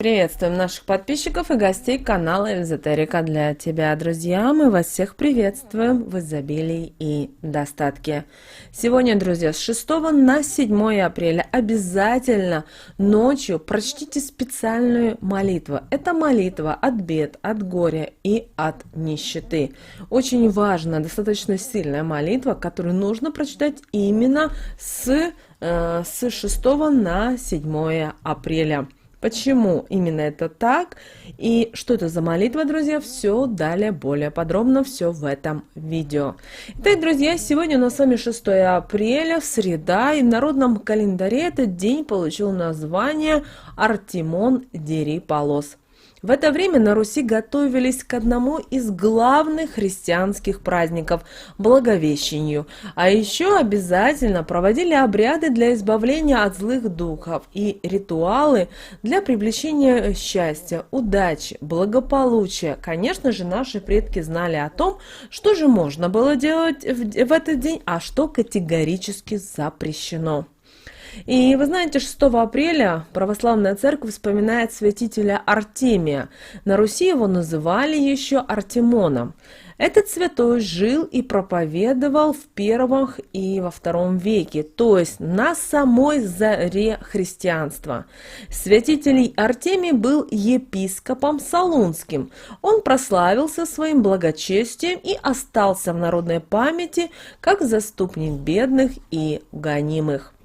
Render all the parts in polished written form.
Приветствуем наших подписчиков и гостей канала Эзотерика для тебя, друзья. Мы вас всех приветствуем в изобилии и достатке. Сегодня, друзья, с 6 на 7 апреля обязательно ночью прочтите специальную молитву. Это молитва от бед, от горя и от нищеты. Очень важная, достаточно сильная молитва, которую нужно прочитать именно с 6 на 7 апреля. Почему именно это так и что это за молитва, друзья, все далее более подробно, все в этом видео. Итак, друзья, сегодня у нас с вами 6 апреля, среда, и в народном календаре этот день получил название Артемон Дери Полос. В это время на Руси готовились к одному из главных христианских праздников – Благовещению. А еще обязательно проводили обряды для избавления от злых духов и ритуалы для привлечения счастья, удачи, благополучия. Конечно же, наши предки знали о том, что же можно было делать в этот день, а что категорически запрещено. И вы знаете, 6 апреля православная церковь вспоминает святителя Артемия. На Руси его называли еще Артемоном. Этот святой жил и проповедовал в первом и во втором веке, то есть на самой заре христианства. Святитель Артемий был епископом Солунским. Он прославился своим благочестием и остался в народной памяти как заступник бедных и гонимых.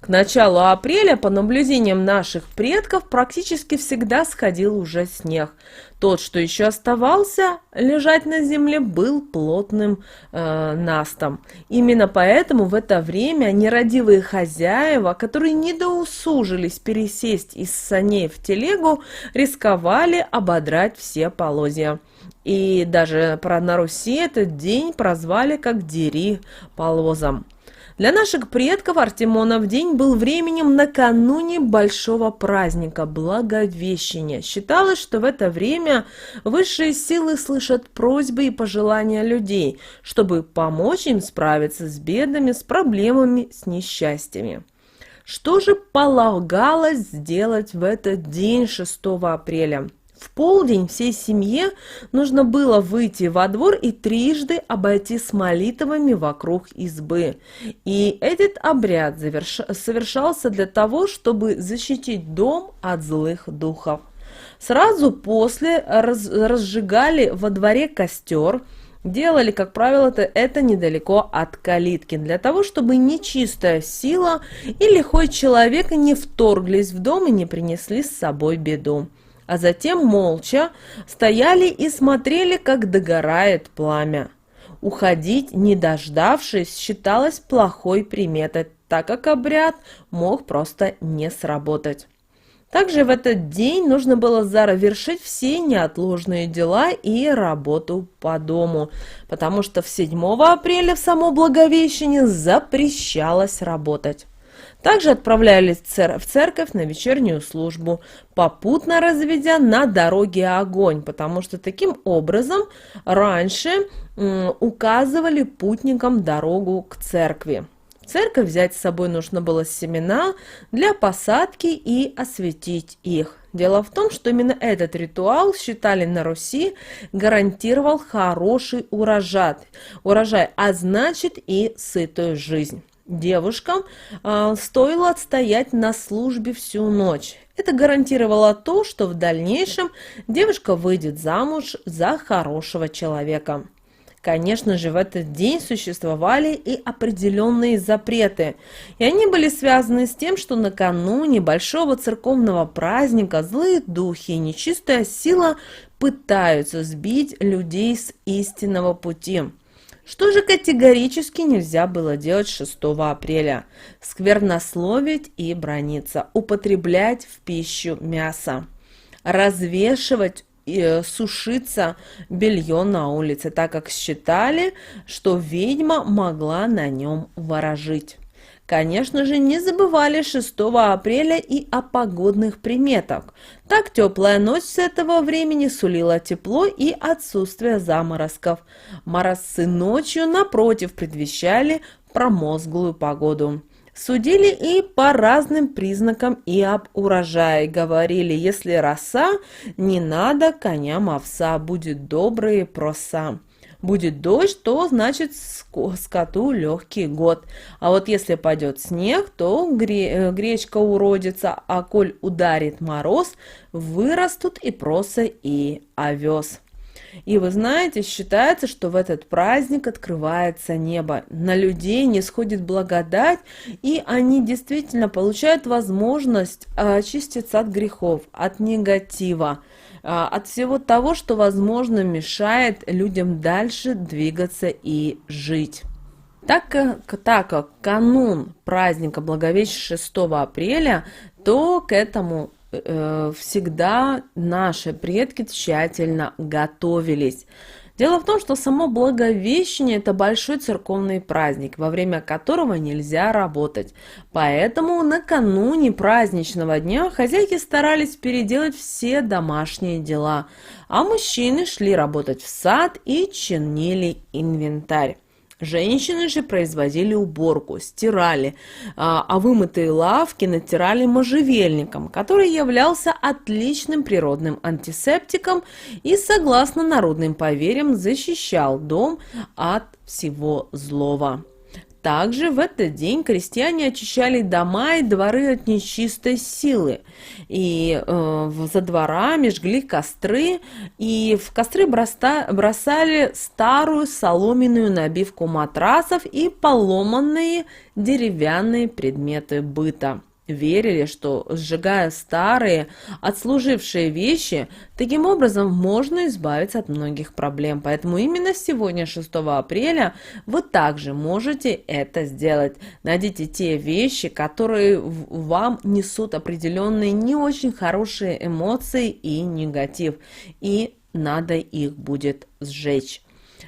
К началу апреля, по наблюдениям наших предков, практически всегда сходил уже снег. Тот, что еще оставался лежать на земле, был плотным настом. Именно поэтому в это время нерадивые хозяева, которые не доусужились пересесть из саней в телегу, рисковали ободрать все полозья. И даже на Руси этот день прозвали как «Дери полозом». Для наших предков Артемонов день был временем накануне большого праздника Благовещения. Считалось, что в это время высшие силы слышат просьбы и пожелания людей, чтобы помочь им справиться с бедами, с проблемами, с несчастьями. Что же полагалось сделать в этот день 6 апреля? В полдень всей семье нужно было выйти во двор и трижды обойти с молитвами вокруг избы. И этот обряд совершался для того, чтобы защитить дом от злых духов. Сразу после разжигали во дворе костер. Делали, как правило, это недалеко от калитки, для того, чтобы нечистая сила и лихой человек не вторглись в дом и не принесли с собой беду. А затем молча стояли и смотрели, как догорает пламя. Уходить, не дождавшись, считалось плохой приметой, так как обряд мог просто не сработать. Также в этот день нужно было завершить все неотложные дела и работу по дому, потому что в 7 апреля в само Благовещение запрещалось работать. Также отправлялись в церковь на вечернюю службу, попутно разведя на дороге огонь, потому что таким образом раньше указывали путникам дорогу к церкви. В церковь взять с собой нужно было семена для посадки и осветить их. Дело в том, что именно этот ритуал, считали на Руси, гарантировал хороший урожай, а значит и сытую жизнь. Девушкам стоило отстоять на службе всю ночь. Это гарантировало то, что в дальнейшем девушка выйдет замуж за хорошего человека. Конечно же, в этот день существовали и определенные запреты, и они были связаны с тем, что накануне большого церковного праздника злые духи и нечистая сила пытаются сбить людей с истинного пути. Что же категорически нельзя было делать 6 апреля? Сквернословить и браниться, употреблять в пищу мясо, развешивать сушиться белье на улице, так как считали, что ведьма могла на нем ворожить. Конечно же, не забывали 6 апреля и о погодных приметах. Так теплая ночь с этого времени сулила тепло и отсутствие заморозков. Морозцы ночью, напротив, предвещали промозглую погоду. Судили и по разным признакам и об урожае. Говорили, если роса, не надо коням овса, будет добрые проса. Будет дождь, то значит скоту легкий год. А вот если пойдет снег, то гречка уродится, а коль ударит мороз, вырастут и проса, и овес. И вы знаете, считается, что в этот праздник открывается небо, на людей не сходит благодать, и они действительно получают возможность очиститься от грехов, от негатива, от всего того, что, возможно, мешает людям дальше двигаться и жить. Так как канун праздника Благовещения 6 апреля, то к этому всегда наши предки тщательно готовились. Дело в том, что само Благовещение – это большой церковный праздник, во время которого нельзя работать. Поэтому накануне праздничного дня хозяйки старались переделать все домашние дела, а мужчины шли работать в сад и чинили инвентарь. Женщины же производили уборку, стирали, а вымытые лавки натирали можжевельником, который являлся отличным природным антисептиком и, согласно народным поверьям, защищал дом от всего злого. Также в этот день крестьяне очищали дома и дворы от нечистой силы. И за дворами жгли костры, и в костры бросали старую соломенную набивку матрасов и поломанные деревянные предметы быта. Верили, что, сжигая старые, отслужившие вещи, таким образом можно избавиться от многих проблем. Поэтому именно сегодня, 6 апреля, вы также можете это сделать. Найдите те вещи, которые вам несут определенные не очень хорошие эмоции и негатив, и надо их будет сжечь.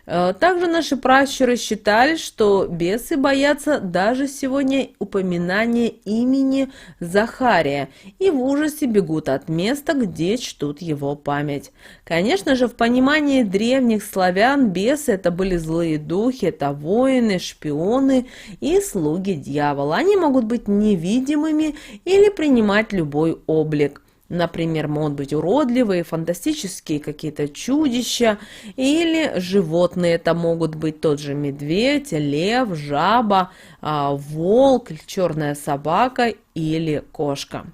Также наши пращуры считали, что бесы боятся даже сегодня упоминания имени Захария и в ужасе бегут от места, где чтут его память. Конечно же, в понимании древних славян бесы – это были злые духи, это воины, шпионы и слуги дьявола. Они могут быть невидимыми или принимать любой облик. Например, могут быть уродливые, фантастические какие-то чудища или животные. Это могут быть тот же медведь, лев, жаба, волк, черная собака или кошка.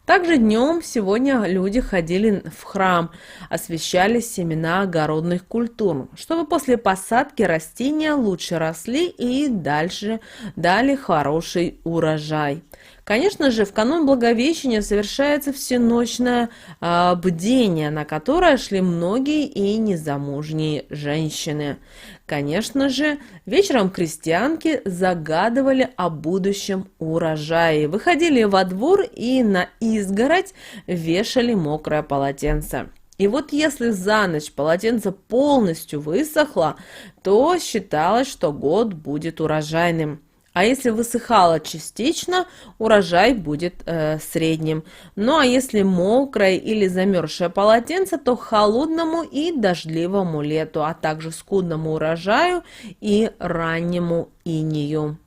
Также днем сегодня люди ходили в храм, освещали семена огородных культур, чтобы после посадки растения лучше росли и дальше дали хороший урожай. Конечно же, в канун Благовещения совершается всеночное бдение, на которое шли многие и незамужние женщины. Конечно же, вечером крестьянки загадывали о будущем урожае, выходили во двор и на изгородь вешали мокрое полотенце. И вот если за ночь полотенце полностью высохло, то считалось, что год будет урожайным. А если высыхало частично, урожай будет средним. Ну а если мокрое или замерзшее полотенце, то холодному и дождливому лету, а также скудному урожаю и раннему инею.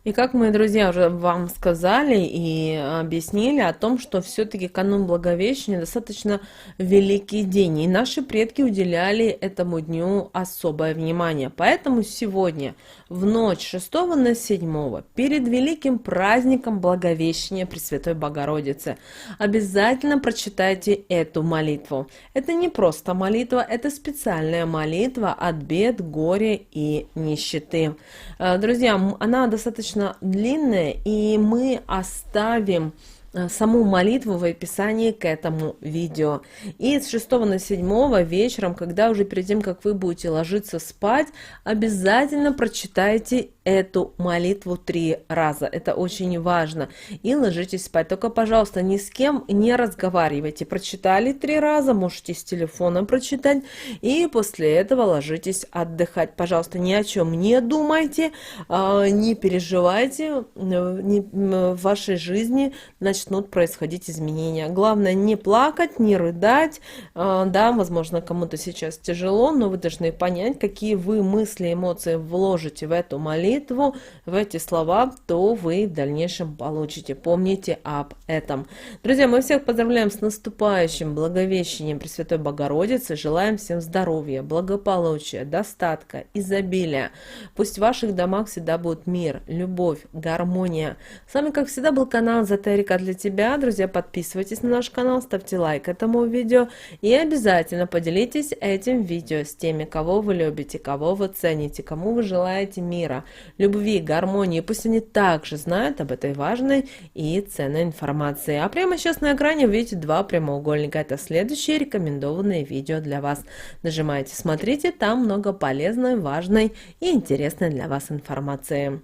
И как мы, друзья, уже вам сказали и объяснили о том, что все-таки канун Благовещения достаточно великий день, и наши предки уделяли этому дню особое внимание. Поэтому сегодня, в ночь 6 на 7, перед великим праздником Благовещения Пресвятой Богородицы, обязательно прочитайте эту молитву. Это не просто молитва, это специальная молитва от бед, горя и нищеты. Друзья, она достаточно длинная, и мы оставим саму молитву в описании к этому видео. И с 6 на 7 вечером, когда уже перед тем, как вы будете ложиться спать, обязательно прочитайте эту молитву 3 раза. Это очень важно. И ложитесь спать. Только, пожалуйста, ни с кем не разговаривайте. Прочитали 3 раза, можете с телефона прочитать. И после этого ложитесь отдыхать. Пожалуйста, ни о чем не думайте, не переживайте. В вашей жизни начнут происходить изменения. Главное не плакать, не рыдать. Да, возможно, кому-то сейчас тяжело, но вы должны понять, какие вы мысли, эмоции вложите в эту молитву. молитву, в эти слова, то вы в дальнейшем получите. Помните об этом. Друзья, мы всех поздравляем с наступающим Благовещением Пресвятой Богородицы. Желаем всем здоровья, благополучия, достатка, изобилия. Пусть в ваших домах всегда будет мир, любовь, гармония. С вами, как всегда, был канал Эзотерика для тебя. Друзья, подписывайтесь на наш канал, ставьте лайк этому видео и обязательно поделитесь этим видео с теми, кого вы любите, кого вы цените, кому вы желаете мира, любви, гармонии. Пусть они также знают об этой важной и ценной информации. А прямо сейчас на экране вы видите два прямоугольника. Это следующие рекомендованные видео для вас. Нажимайте, смотрите, там много полезной, важной и интересной для вас информации.